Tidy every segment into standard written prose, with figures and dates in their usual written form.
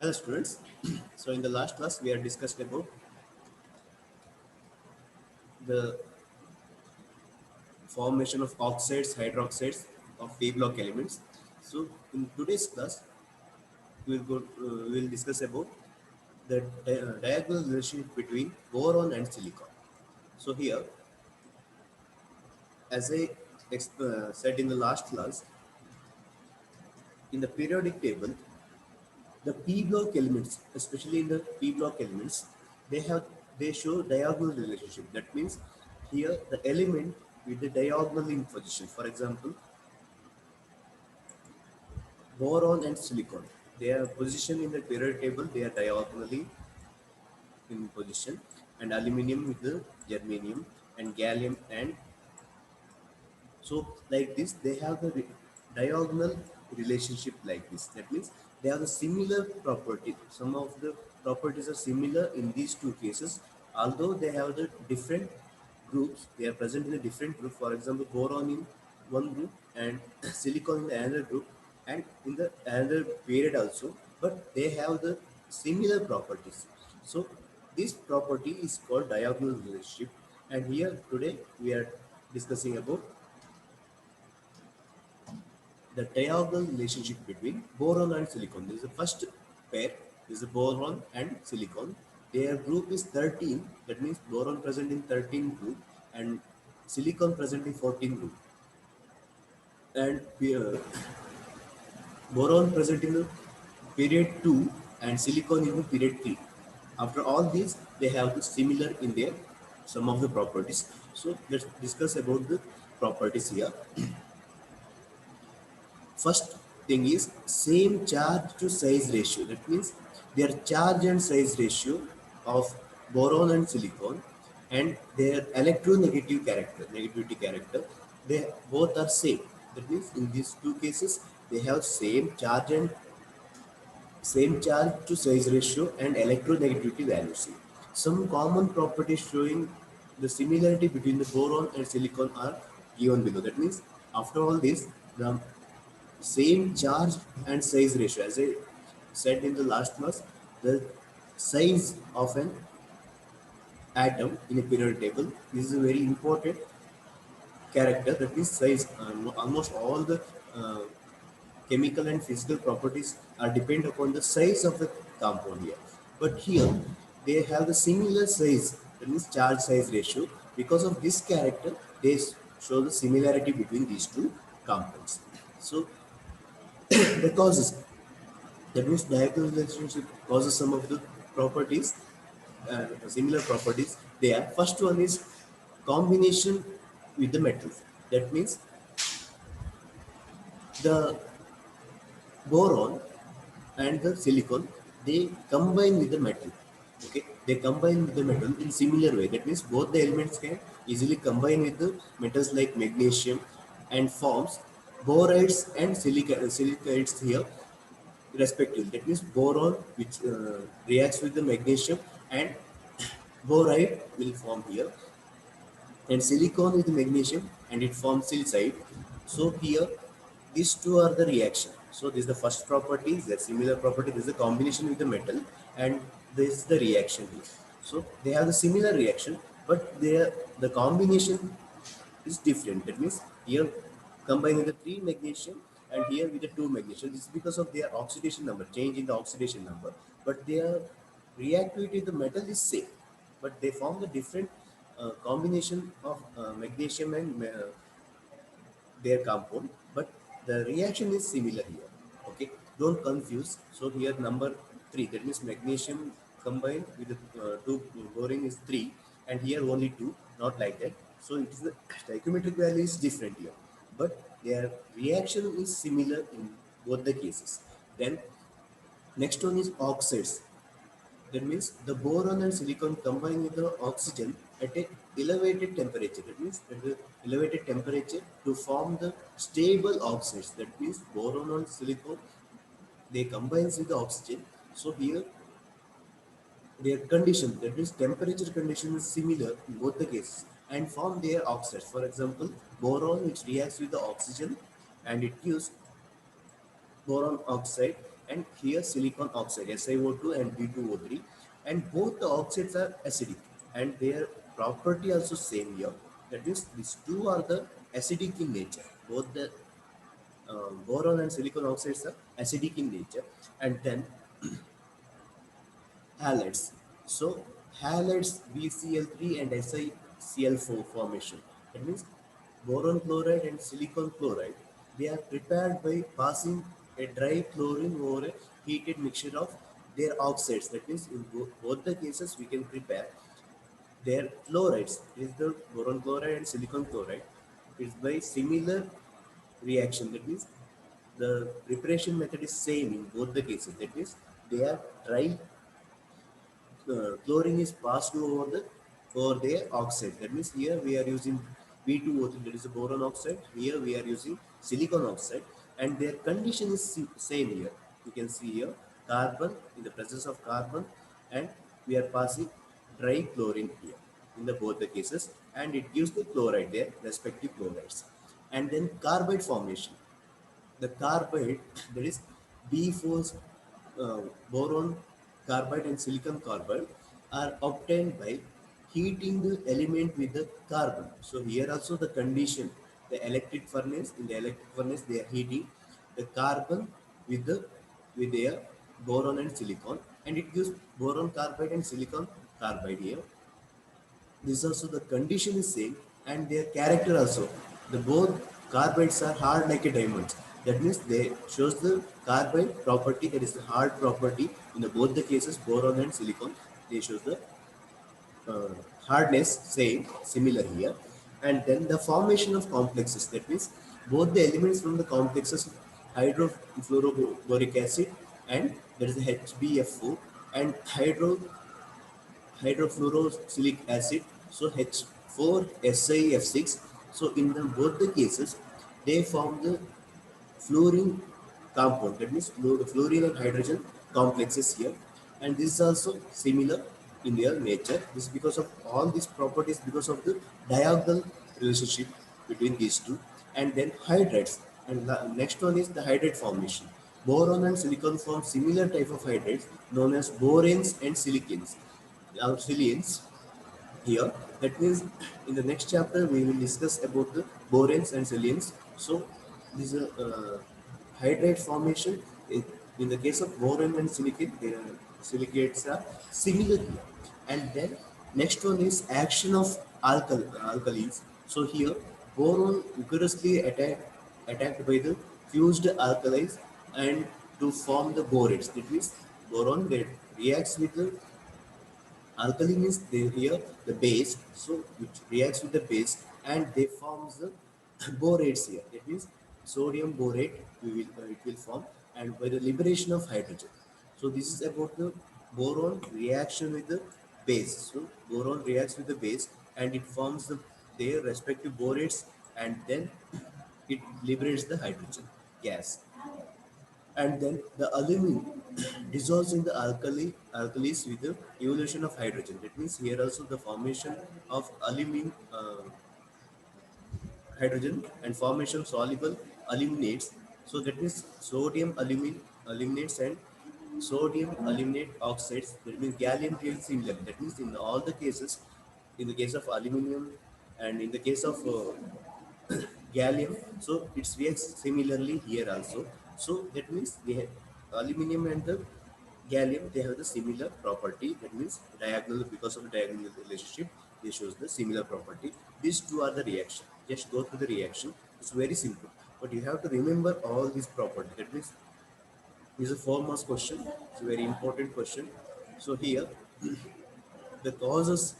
Hello students. So in the last class we had discussed about the formation of oxides, hydroxides of P block elements. So in today's class we will discuss about the diagonal relationship between boron and silicon. So here, as I said in the last class, in the periodic table, the P block elements, especially in the P block elements, they show diagonal relationship. That means here the element with the diagonal in position. For example, boron and silicon. They are positioned in the periodic table. They are diagonally in position, and aluminum with the germanium and gallium and so like this, they have the diagonal relationship like this. That means they have the similar property. Some of the properties are similar in these two cases, although they have the different groups. They are present in a different group. For example, boron in one group and silicon in the another group, and in the another period also. But they have the similar properties. So this property is called diagonal relationship. And here today we are discussing about the diagonal relationship between boron and silicon. This is the first pair. This is the boron and silicon. Their group is 13. That means boron present in 13 group and silicon present in 14 group. And boron present in the period 2 and silicon in the period 3. After all these, they have the similar in their some of the properties. So let's discuss about the properties here. First thing is same charge to size ratio. That means their charge and size ratio of boron and silicon and their electronegative character, negativity character, they both are same. That means in these two cases they have same charge to size ratio and electronegativity values. Some common properties showing the similarity between the boron and silicon are given below. That means after all this, the same charge and size ratio. As I said in the last class, the size of an atom in a periodic table is a very important character. That means size. Almost all the uh, chemical and physical properties are depend upon the size of the compound here. But here they have the similar size. That means charge size ratio. Because of this character, they show the similarity between these two compounds. So the causes. That means diagonal relationship causes some of the properties, similar properties. There, first one is combination with the metals. That means the boron and the silicon they combine with the metal. Okay, they combine with the metal in similar way. That means both the elements can easily combine with the metals like magnesium and forms borides and silicates here respectively. That means boron, which reacts with the magnesium, and boride will form here, and silicon with magnesium, and it forms silicide. So here, these two are the reaction. So this is the first property, the similar property. This is the combination with the metal, and this is the reaction here. So they have the similar reaction, but the combination is different. That means here combine with the 3 magnesium and here with the 2 magnesium. This is because of their oxidation number, change in the oxidation number. But their reactivity of the metal is same. But they form the different combination of magnesium and their compound. But the reaction is similar here. Okay, don't confuse. So here number 3, that means magnesium combined with the 2 boron is 3 and here only 2, not like that. So it is the stoichiometric value is different here, but their reaction is similar in both the cases. Then next one is oxides. That means the boron and silicon combine with the oxygen at a elevated temperature. That means at the elevated temperature to form the stable oxides. That means boron and silicon they combines with the oxygen. So here their condition, that means temperature condition is similar in both the cases and form their oxides. For example, boron which reacts with the oxygen and it gives boron oxide and here silicon oxide SiO2 and B2O3, and both the oxides are acidic and their property also same here. That means these two are the acidic in nature. Both the boron and silicon oxides are acidic in nature. And then halides. So halides BCl3 and SiCl4 formation. That means boron chloride and silicon chloride. They are prepared by passing a dry chlorine over a heated mixture of their oxides. That means in both the cases we can prepare their chlorides. Is the boron chloride and silicon chloride. It's by similar reaction. That means the preparation method is same in both the cases. That means they are dry chlorine is passed over the for their oxide. That means here we are using B2O3, that is a boron oxide. Here we are using silicon oxide, and their condition is same here. You can see here carbon in the presence of carbon, and we are passing dry chlorine here in the both the cases, and it gives the chloride their respective chlorides. And then carbide formation, the carbide, that is B4 boron carbide and silicon carbide, are obtained by heating the element with the carbon. So here also the condition, the electric furnace, in the electric furnace they are heating the carbon with the with their boron and silicon, and it gives boron carbide and silicon carbide here. This also the condition is same, and their character also. The both carbides are hard like a diamond. That means they shows the carbide property, that is the hard property in the both the cases boron and silicon. They shows the uh, hardness same similar here. And then the formation of complexes, that means both the elements from the complexes hydrofluoroboric acid, and there is the HbF4, and hydrofluorosilicic acid, so H4SiF6. So in the both the cases, they form the fluorine compound. That means fluorine and hydrogen complexes here, and this is also similar in their nature. This is because of all these properties, because of the diagonal relationship between these two. And then hydrates, and the next one is the hydrate formation. Boron and silicon form similar type of hydrates known as boranes and silicons. Auxilians here. That means in the next chapter we will discuss about the boranes and salients. So this is a hydrate formation. In the case of boron and silicate, their silicates are similar here. And then next one is action of alkalis. So here boron vigorously attacked by the fused alkalis and to form the borates. That means boron that reacts with the alkali means they here the base, so which reacts with the base and they forms the borates here. That means sodium borate it will form, and by the liberation of hydrogen. So this is about the boron reaction with the base. So boron reacts with the base and it forms their respective borates, and then it liberates the hydrogen gas. And then the aluminum dissolves in the alkalis with the evolution of hydrogen. That means here also the formation of aluminum hydrogen and formation of soluble aluminates. So that means sodium aluminates and sodium aluminate oxides. That means gallium reacts similar. That means in all the cases, in the case of aluminum and in the case of gallium, so it reacts similarly here also. So that means they have aluminum and the gallium, they have the similar property. That means diagonal, because of the diagonal relationship they shows the similar property. These two are the reaction. Just go through the reaction. It's very simple, but you have to remember all these properties. That means this is a 4 marks question. It's a very important question. So here the causes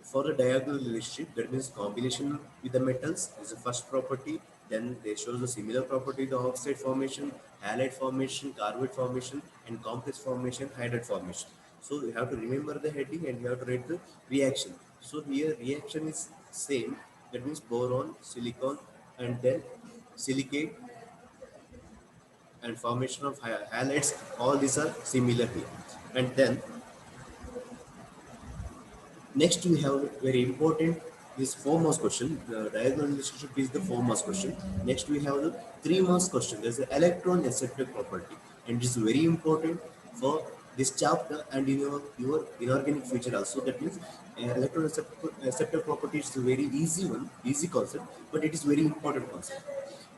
for the diagonal relationship, that means combination with the metals is the first property. Then they show the similar property, the oxide formation, halide formation, carbide formation, and complex formation, hydride formation. So you have to remember the heading and you have to write the reaction. So here reaction is same. That means boron, silicon, and then silicate and formation of halides. All these are similar here. And then next, we have very important this 4 marks question. The diagonal relationship is the 4 marks question. Next, we have the 3 marks question. There's the electron acceptor property. and it's very important for this chapter and in your inorganic future also. That means electron acceptor property is a very easy one, easy concept, but it is very important concept.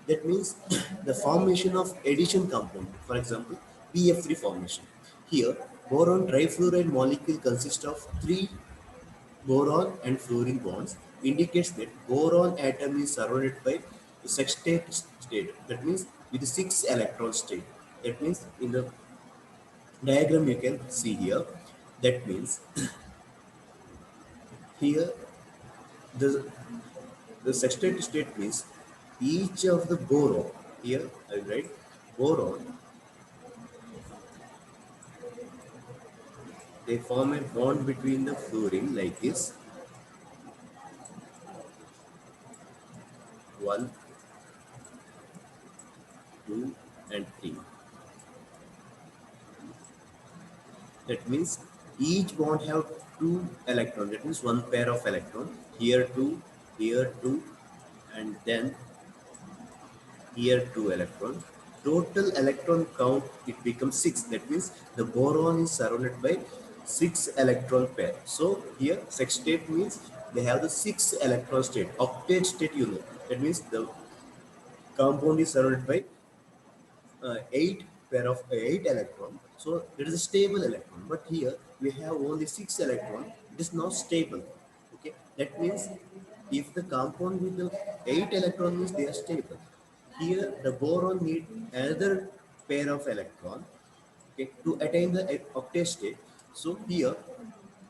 That means the formation of addition compound, for example, BF3 formation. Here, boron trifluoride molecule consists of three boron and fluorine bonds, indicates that boron atom is surrounded by the sextate state. That means with 6 electron state. That means in the diagram you can see here. That means here the the sextate state means each of the boron, here I write boron, they form a bond between the fluorine like this, 1, 2 and 3. That means each bond have two electrons. That means one pair of electron. Here two, and then here two electrons. Total electron count it becomes 6. That means the boron is surrounded by 6 electron pair. So here sextate means they have the 6 electron state. Octet state you know. That means the compound is surrounded by 8 electron. So it is a stable electron. But here we have only 6 electron. It is not stable. Okay, that means if the compound with the 8 electron means they are stable. Here the boron need another pair of electron, okay, to attain the octet state. So here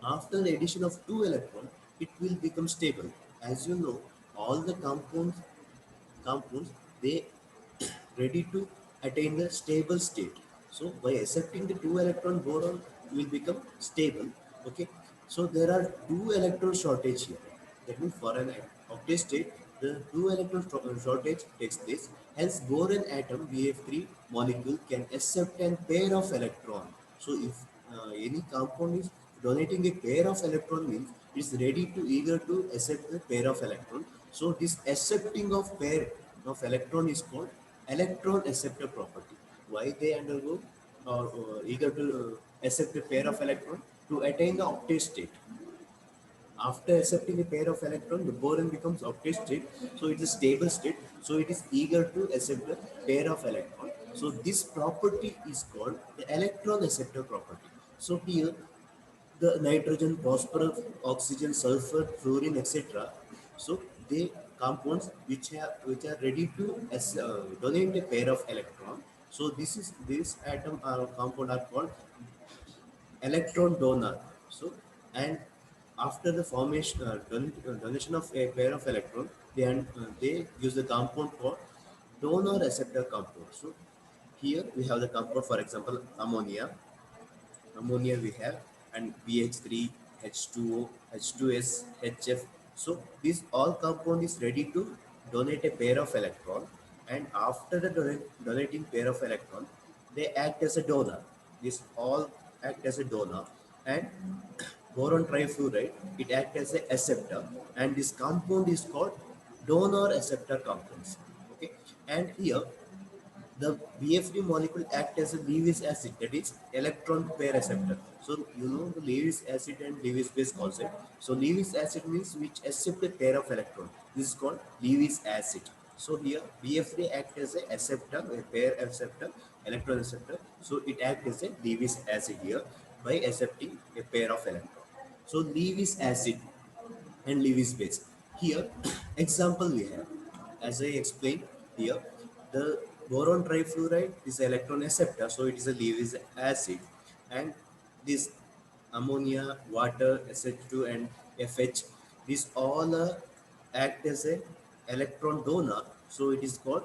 after the addition of 2 electron, it will become stable. As you know, all the compounds they ready to attain the stable state. So by accepting the 2 electron boron will become stable. Okay. So there are 2 electron shortage here. That means for an octet state, the 2 electron shortage takes place. Hence boron atom BF3 molecule can accept a pair of electron. So if any compound is donating a pair of electron means it's ready to eager to accept the pair of electron. So this accepting of pair of electron is called electron acceptor property. Why they undergo or eager to accept a pair of electron to attain the octet state. After accepting a pair of electron, the boron becomes octet state, so it is a stable state. So it is eager to accept a pair of electron. So this property is called the electron acceptor property. So here the nitrogen, phosphorus, oxygen, sulfur, fluorine, etc. So they compounds which are ready to donate a pair of electron. So this atom compound are called electron donor. So and after the formation donation of a pair of electron, they use the compound called donor acceptor compound. So here we have the compound, for example, ammonia we have, and BH3, H2O, H2S, HF. So this all compound is ready to donate a pair of electron, and after the donating pair of electron, they act as a donor. This all act as a donor, and boron trifluoride it acts as a acceptor, and this compound is called donor acceptor compounds. Okay, and here the BF3 molecule act as a Lewis acid, that is electron pair acceptor. So you know the Lewis acid and Lewis base concept. So Lewis acid means which accept a pair of electron. This is called Lewis acid. So here BF3 act as a acceptor, a pair acceptor, electron acceptor. So it act as a Lewis acid here by accepting a pair of electron. So Lewis acid and Lewis base. Here, example we have. As I explained here, the boron trifluoride is electron acceptor, so it is a Lewis acid, and this ammonia, water, SH2, and FH, these all act as a electron donor, so it is called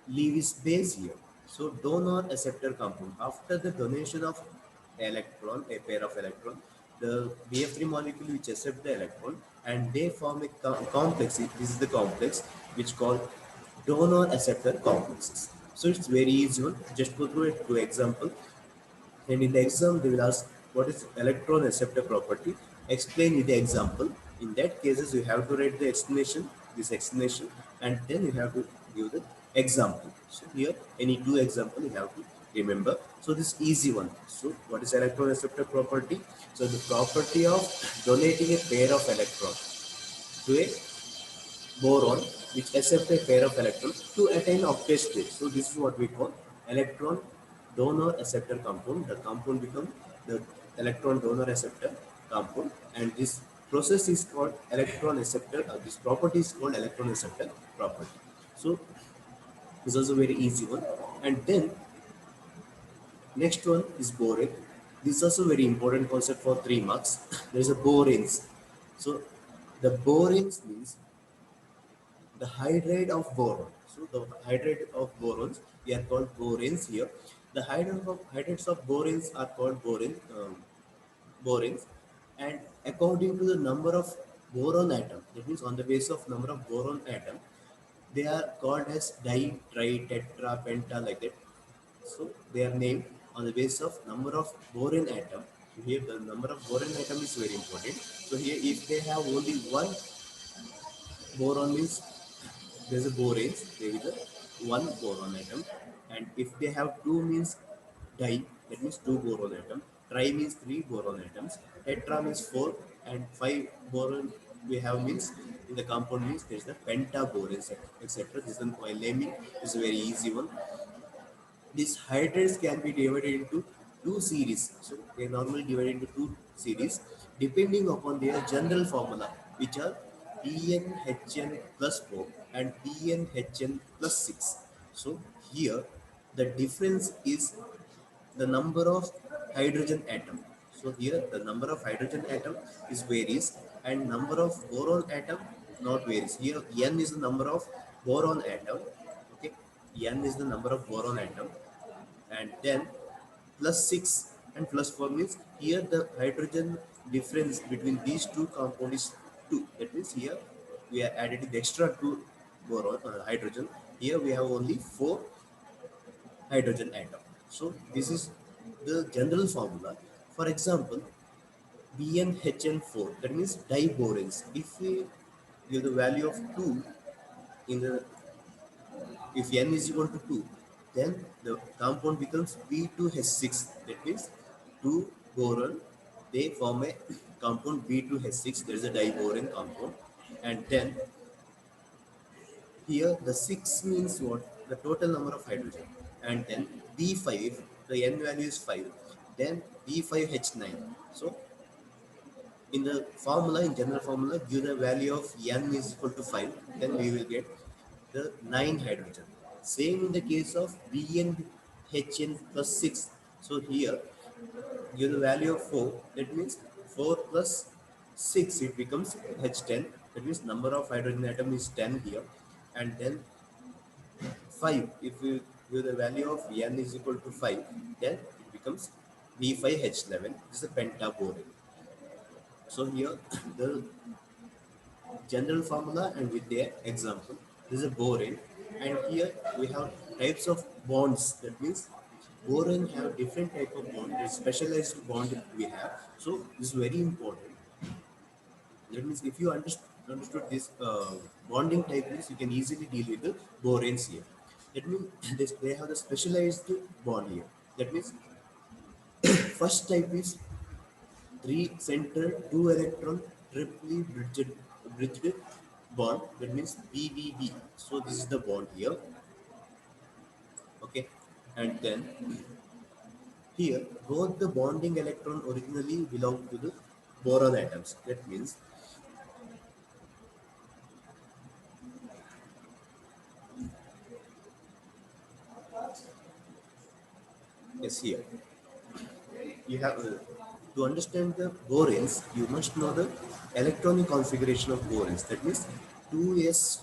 Lewis base here. So donor acceptor compound. After the donation of electron, a pair of electron, the BF3 molecule which accept the electron and they form a complex. This is the complex which called donor acceptor complexes. So it's very easy one. Just go through it to example. And in the exam, they will ask what is electron acceptor property. Explain with the example. In that cases, you have to write the explanation, this explanation, and then you have to give the example. So here, any two example you have to remember. So this easy one. So what is electron acceptor property? So the property of donating a pair of electrons to a boron which accept a pair of electrons to attain octet state. So this is what we call electron donor acceptor compound. The compound becomes the electron donor acceptor compound, and this process is called electron acceptor. This property is called electron acceptor property. So this is also very easy one. And then next one is boron. This is also very important concept for 3 marks. There is a borans. So the borans means the hydride of boron. So the hydride of borons, they are called borans here. The hydrates of borans are called borans, and according to the number of boron atom, that means on the basis of number of boron atom, they are called as di, tri, tetra, penta, like that. So they are named on the basis of number of boron atom. So here the number of boron atom is very important. So here if they have only one boron means there's a borane, there is a one boron atom, and if they have two means di, that means two boron atom, tri means three boron atoms, tetra means four, and five boron we have means in the compound means there's the pentaboron, etc. This one while naming is a very easy one. These hydrates can be divided into two series. So they are normally divided into two series depending upon their general formula, which are BnHn plus 4 and BnHn plus 6. So here the difference is the number of hydrogen atom. So here the number of hydrogen atom is varies and number of boron atom not varies. Here N is the number of boron atom. Okay, N is the number of boron atom, and then plus 6 and plus 4 means here the hydrogen difference between these two compounds is 2. That means here we are added the extra 2 boron hydrogen. Here we have only 4 hydrogen atom. So this is the general formula. For example, BnHn4, that means diborans. If we give the value of 2 in the, if n is equal to 2, then the compound becomes B2H6. That means 2 boron, they form a compound B2H6. There is a diboron compound. And then here the 6 means what? The total number of hydrogen. And then B5, the n value is 5. Then B5H9. So in the formula, in general formula, give the value of n is equal to 5, then we will get the 9 hydrogen. Same in the case of BnHn plus 6. So here, give the value of 4, that means 4 plus 6, it becomes H10. That means number of hydrogen atom is 10 here. And then 5, if we give the value of n is equal to 5, then it becomes B5H11. This is a pentaboron. So here the general formula and with their example. This is a boron, and here we have types of bonds. That means boron have different type of bond. There's specialized bond we have. So this is very important. That means if you understood this bonding type, means you can easily deal with the borans here. That means they have the specialized bond here. That means first type is 3 center 2 electron triply bridged bond, that means BBB. So this is the bond here. Okay, and then here both the bonding electron originally belong to the boron atoms. That means yes, here you have to understand the borans, you must know the electronic configuration of borans. That means 2s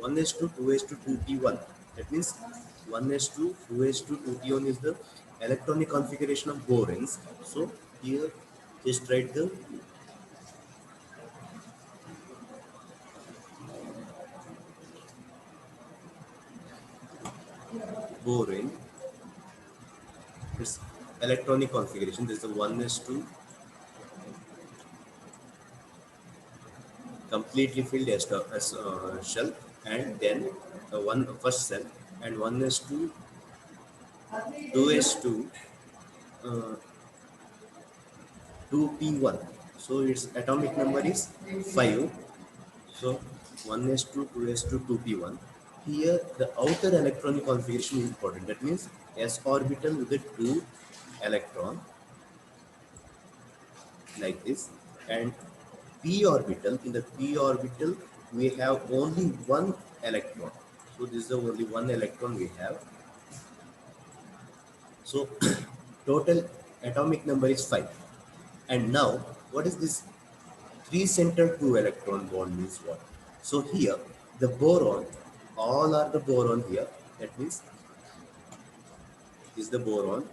1s2 2s2 2t1. That means 1s2 2s2 2t1 is the electronic configuration of borans. So here just write the boron, its electronic configuration. There's a 1s2 completely filled shell, and then one first cell, and 1s2 2s2 uh, 2p1. So its atomic number is 5. So 1s2, 2s2, 2p1. Here the outer electronic configuration is important. That means s orbital with the 2 electron like this, and p orbital, in the p orbital we have only one electron. So this is the only one electron we have. So total atomic number is 5. And now what is this 3 center 2 electron bond means what? So here the boron, all are the boron here. That means is the boron,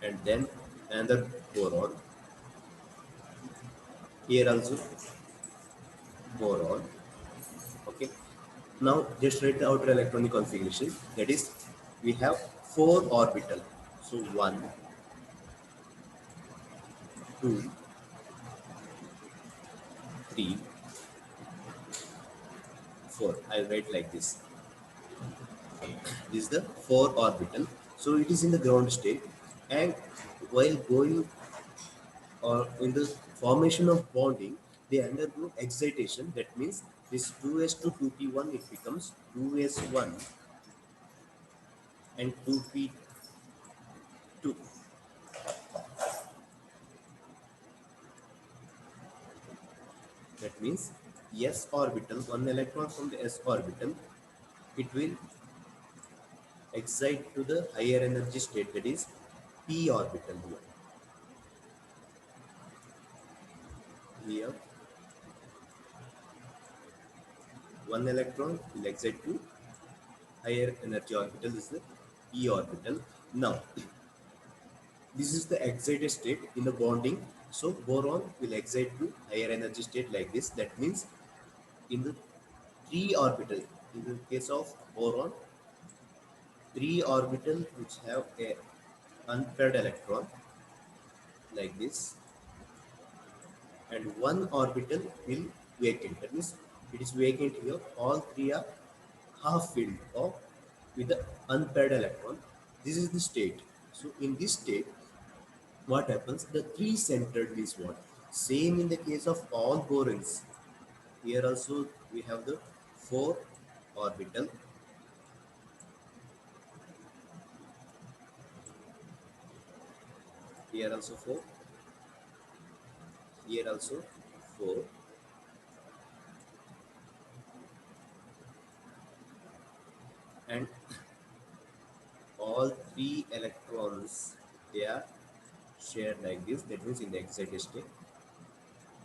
and then another boron, here also boron. Okay. Now just write the outer electronic configuration. That is, we have 4 orbital. So 1, 2, 3, 4. I write like this. This is the 4 orbital. So it is in the ground state, and while going or in the formation of bonding, they undergo excitation. That means this 2s to 2p1, it becomes 2s1 and 2p2. That means s orbital, one electron from the s orbital, it will excite to the higher energy state, that is p orbital here. Here one electron will excite to higher energy orbital, is the p orbital. Now this is the excited state in the bonding. So boron will excite to higher energy state like this. That means in the 3 orbital, in the case of boron, 3 orbital which have a unpaired electron like this, and one orbital will vacant. That means it is vacant here. All three are half filled or with the unpaired electron. This is the state. So in this state, what happens? The 3 centered is what? Same in the case of all borons. Here also we have the 4 orbital. Here also 4. Here also 4. And all 3 electrons, they are shared like this. That means in the excited state,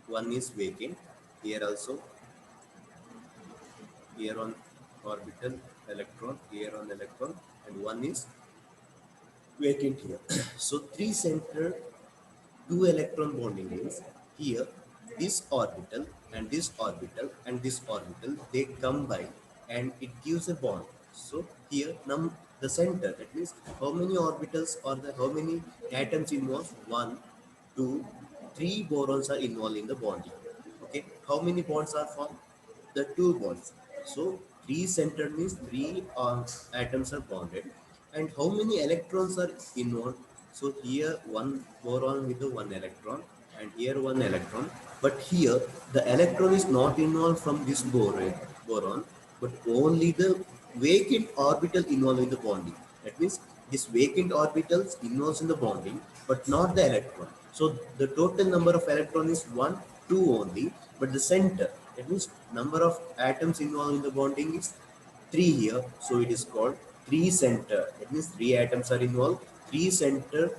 one is vacant. Here also, here on orbital electron, here on electron, and one is vacant here. So 3 center 2 electron bonding means here this orbital and this orbital and this orbital, they combine and it gives a bond. So here the center, that means how many orbitals or the how many atoms involved? 1, 2, 3 borons are involved in the bonding. Okay, how many bonds are formed? The 2 bonds. So 3 centered means 3 atoms are bonded. And how many electrons are involved? So here one boron with the 1 electron, and here 1 electron. But here the electron is not involved from this boron, but only the vacant orbital involved in the bonding. That means this vacant orbitals involves in the bonding, but not the electron. So the total number of electron is 1, 2 only, but the center, that means number of atoms involved in the bonding is 3 here. So it is called 3 center. That means 3 atoms are involved. 3 center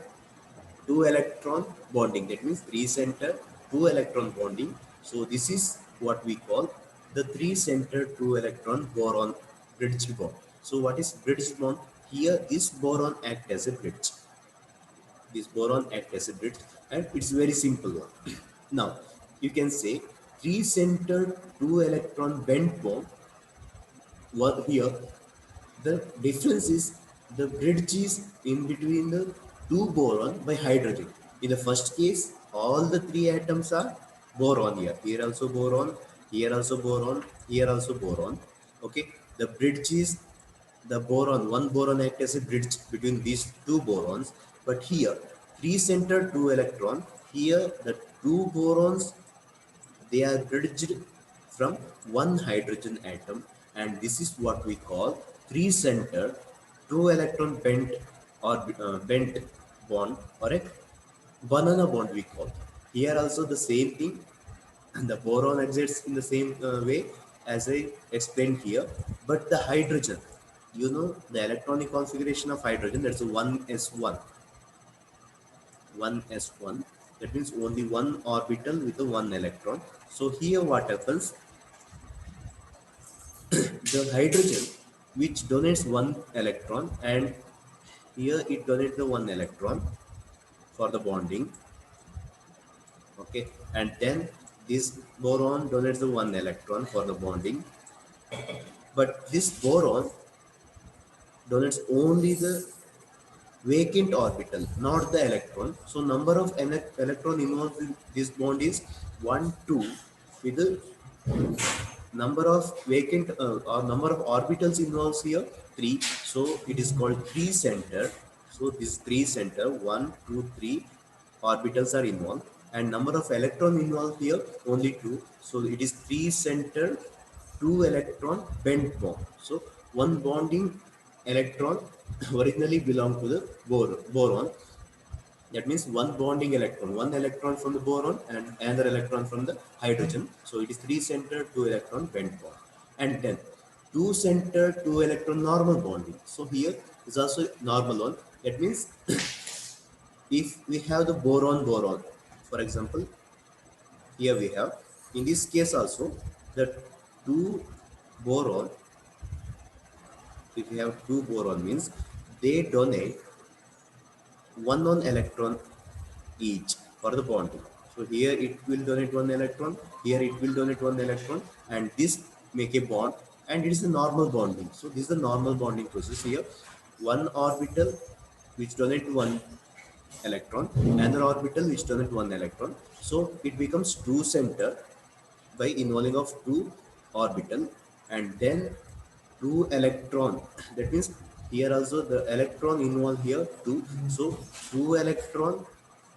2 electron bonding. That means 3 center 2 electron bonding. So this is what we call the 3 center 2 electron boron bridged bond. So what is bridged bond? Here this boron act as a bridge. This boron act as a bridge, and it's very simple one. Now you can say 3 centered 2 electron bent bond. What here the difference is the bridge is in between the 2 boron by hydrogen. In the first case, all the 3 atoms are boron here. Here also boron, here also boron, here also boron. Okay. The bridge is the boron. One boron acts as a bridge between these two borons. But here, three center, two electron. Here, the two borons, they are bridged from one hydrogen atom, and this is what we call three center, two electron bent or bent bond, or a banana bond we call. Here also the same thing, and the boron exists in the same way as I explained here. But the hydrogen, you know, the electronic configuration of hydrogen, that's a 1s1. 1s1, that means only one orbital with a one electron. So here what happens, the hydrogen which donates one electron, and here it donates the one electron for the bonding, okay, and then this boron donates the one electron for the bonding, but this boron donates only the vacant orbital, not the electron. So number of electron involved in this bond is 1 2, with the number of vacant or number of orbitals involves here 3. So it is called 3 center. So this 3 center, 1 2 3 orbitals are involved, and number of electron involved here only 2. So it is 3 center, 2 electron bent bond. So one bonding electron originally belong to the boron. That means one bonding electron, one electron from the boron and another electron from the hydrogen. So it is 3 center, 2 electron bent bond. And then 2 center, 2 electron normal bonding. So here is also normal one. That means if we have the boron, for example, here we have, in this case also, the two boron, if we have two boron means they donate one electron each for the bonding. So here it will donate one electron, here it will donate one electron, and this make a bond, and it is the normal bonding. So this is the normal bonding process here. One orbital which donate one electron, another orbital which donate one electron. So it becomes two center by involving of two orbital, and then two electron. That means here also the electron involved here two. So two electron,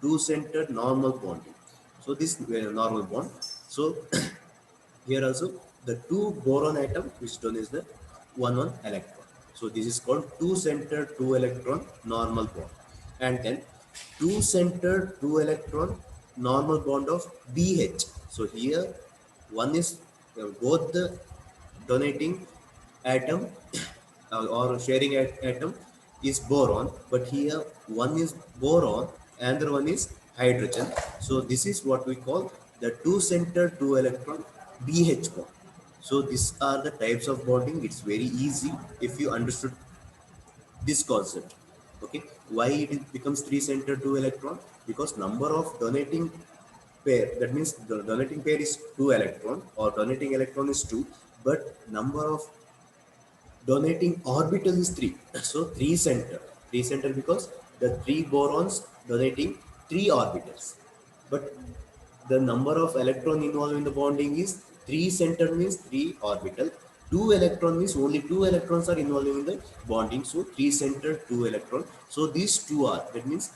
two centered normal bonding. So this normal bond. So here also the two boron atom which donates the one electron. So this is called two centered two electron normal bond. And then two centered two electron normal bond of BH. So here one is both the donating atom or sharing atom is boron, but here one is boron, another one is hydrogen. So this is what we call the two center two electron BH bond. So these are the types of bonding. It's very easy if you understood this concept. Okay, why it becomes three center two electron? Because number of donating pair, that means the donating pair is two electron or donating electron is two, but number of donating orbital is 3. So 3 center. 3 center because the 3 borons donating 3 orbitals. But the number of electron involved in the bonding is 3 center means 3 orbital. 2 electron means only 2 electrons are involved in the bonding. So 3 center 2 electron. So these two are, that means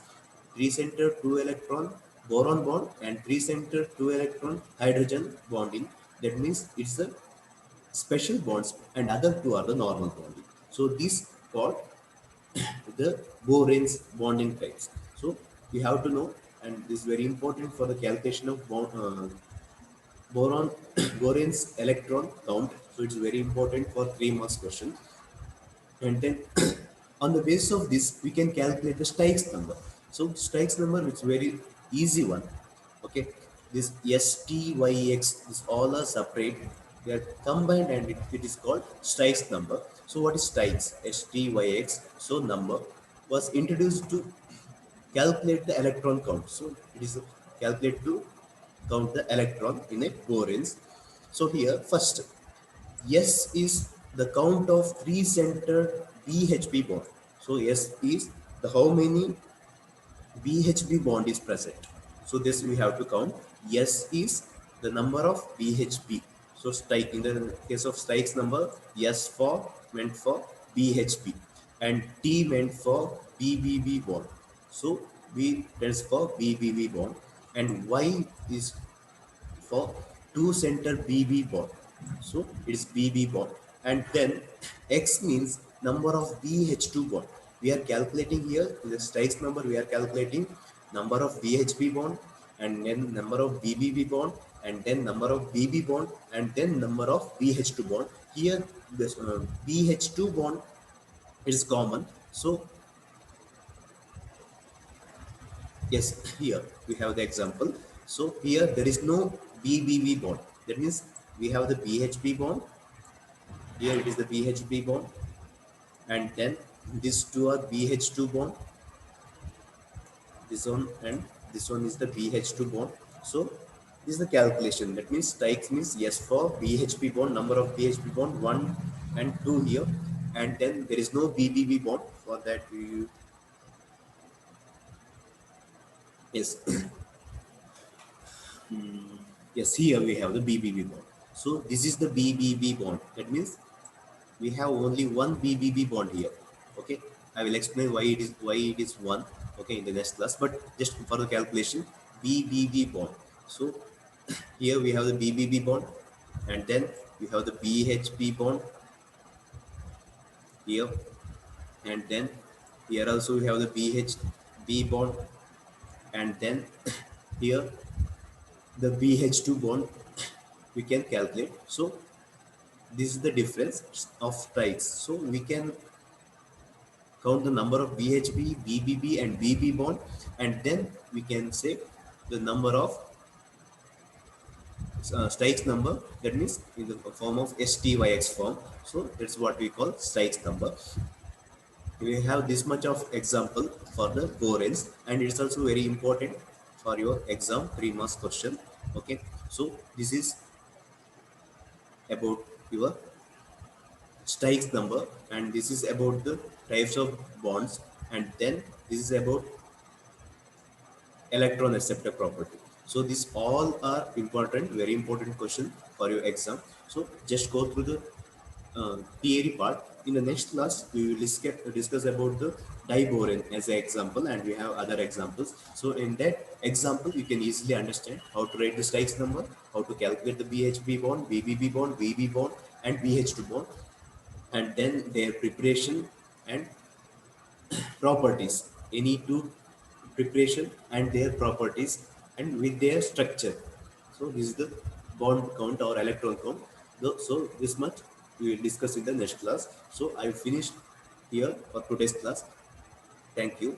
3 center 2 electron boron bond and 3 center 2 electron hydrogen bonding. That means it's a special bonds, and other two are the normal bonding. So this called the Bohrens bonding types. So we have to know, and this is very important for the calculation of boron Bohrens electron count. So it's very important for 3 marks question. And then on the basis of this, we can calculate the Stokes number. So Stokes number is very easy one. Okay, this STYX, this all are separate. They are combined, and it is called Stokes number. So what is Stokes? STYX. So number was introduced to calculate the electron count. So it is calculate to count the electron in a Bohrens. So here first, S is the count of three centered BHP bond. So S is the how many BHP bond is present. So this we have to count. S is the number of BHP. So strike, in the case of strikes number, S for meant for BHP and T meant for BBB bond. So B stands for BBB bond and Y is for two center BB bond. So it's BB bond. And then X means number of BH2 bond. We are calculating here in the strikes number, we are calculating number of BHP bond and then number of BBB bond and then number of BB bond and then number of BH2 bond. Here this BH2 bond is common. So yes, here we have the example. So here there is no BBB bond. That means we have the BHP bond. Here it is the BHP bond, and then these two are BH2 bond. This one and this one is the BH2 bond. So this is the calculation. That means strikes means yes for BHP bond, number of BHP bond 1 and 2 here, and then there is no BBB bond. For that we yes. Yes, here we have the BBB bond. So this is the BBB bond. That means we have only one BBB bond here. Okay, I will explain why it is one. Okay, in the next class. But just for the calculation, BBB bond. So here we have the BBB bond, and then we have the BHP bond here, and then here also we have the BHB bond, and then here the BH2 bond we can calculate. So this is the difference of strikes. So we can count the number of BHB, BBB and BB bond, and then we can say the number of strikes number, that means in the form of STYX form. So that's what we call strikes number. We have this much of example for the boranes, and it's also very important for your exam 3 marks question. Okay, so this is about your strikes number, and this is about the types of bonds, and then this is about electron acceptor property. So these all are important, very important question for your exam. So just go through the theory part. In the next class, we will discuss about the diborane as an example, and we have other examples. So in that example, you can easily understand how to write the strikes number, how to calculate the BHB bond, BBB bond, BB bond, and BH2 bond, and then their preparation and properties, any two preparation and their properties and with their structure. So this is the bond count or electron count. So this much we will discuss in the next class. So I finished here for today's class. Thank you.